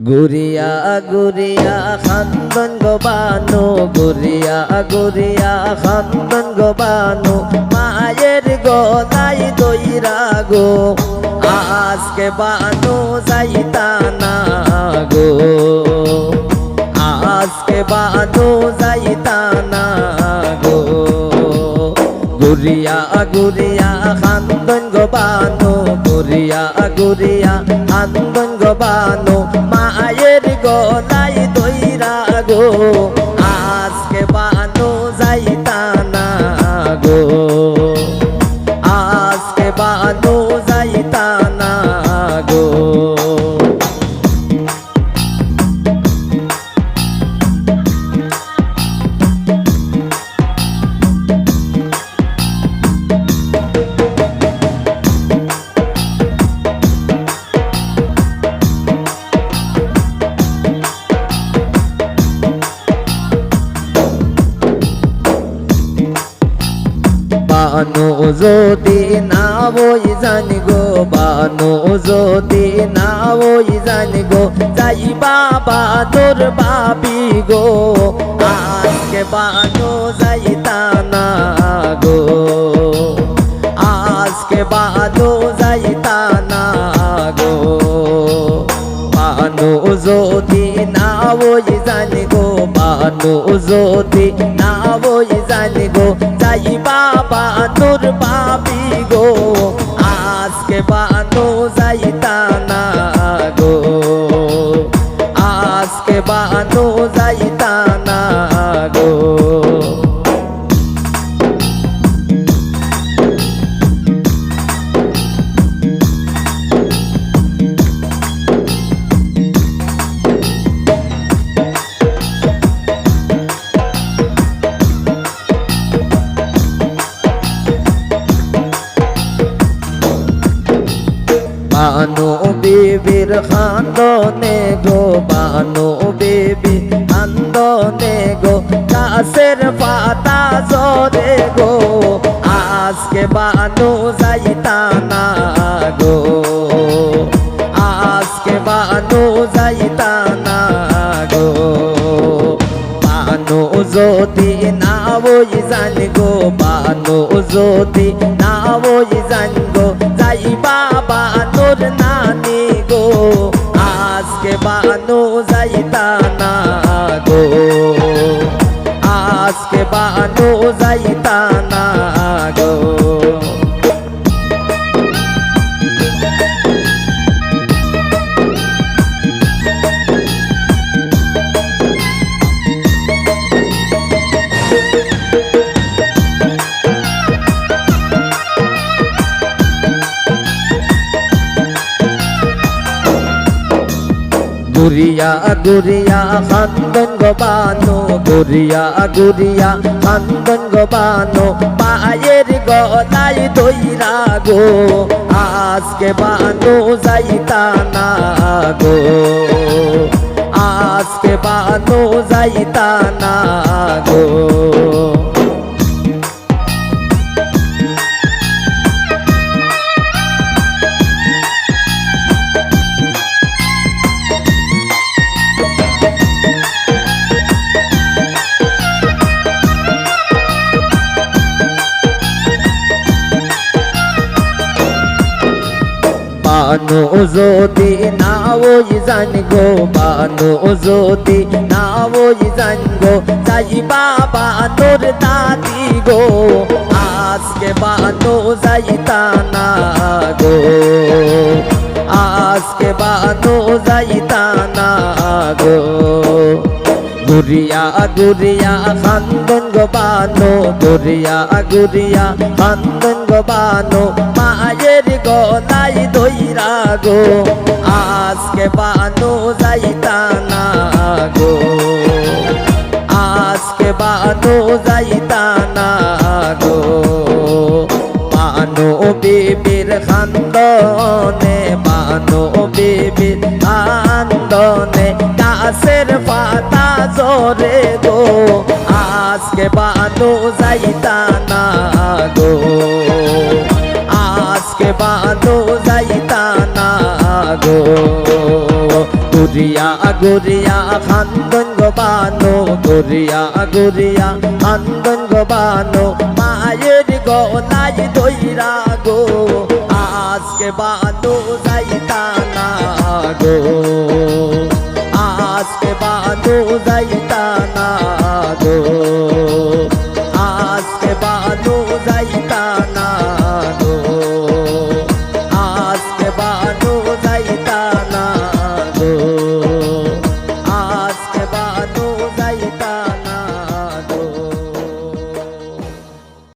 গুরিয়া গুরিয়া খান্দন গো বানু, গুরিয়া গুরিয়া খান্দন গো বানু, মায়ের গলায় দইরা গো আজকে বানু যাইতা না গো, আজকে বানু যাইতা না গো। গুরিয়া গুরিয়া খান্দন গো বানু, গুরিয়া গুরিয়া খান্দন গো বানু, মায়ের গলায় দইরা গো আজকে বানু যাইতা না গো, আজকে বানু যাইতা না গো। বানু যদি না বই জানি গো, বানু যদি না বই জানি গো, যাইবা বাদর বাবি গো আজকে বানু যাইতা না গো, আজকে বানু যাইতা না গো। বানু যদি না বই জানি গো, বানু যদি না বই জানি গো, যাইবা বানর বাবি গো আজকে বানু যাইতা না গো, আজকে বানু যাইতা না গো। বানু বিবির খান্দনে গো, বানু বিবি খান্দনে গো, গাছের পাতা ঝরে গো আজকে বানু যাইতা না গো, আজকে বানু যাইতা না গো। বানু যদি না বই জানি গো, বানু যদি না বই জানি গো, যাইবা বানর নানি গো আজকে বানু যাইতা না গো, আজকে বানু যাইতা না গো। গুরিয়া গুরিয়া খান্দন গো বানু, গুরিয়া গুরিয়া খান্দন গো বানু, পায়ের গলায় দইরা গো আজকে বানু যাইতা না গো, আজকে বানু যাইতা না গো। বানু যদি না ওই জানি গো, বানু যদি না ওই জানি গো, যাইবা বানর দাদি গো আজকে বানু যাইতা না গো, আজকে বানু যাইতা না গো। গুরিয়া গুরিয়া খান্দন গো বানু, গুরিয়া গুরিয়া খান্দন গো বানু, মায়ের গলায় দইরা গো আজকে বানু যাইতা না গো, আজকে বানু যাইতা না গো। বানু বিবির খান্দনে, বানু বিবির খান্দনে, গাছের পাতা ঝরে গো আজকে বানু যাইতা না গো, আজকে বানু যাইতা না গো। গরিয়া গরিয়া খান্দন গো বানো গরিয়া গরিয়া খান্দন গো বানো মায়ের গলায় দইরা গো আজকে বানো যাইতা না গো আজকে বানো যাইতা না গো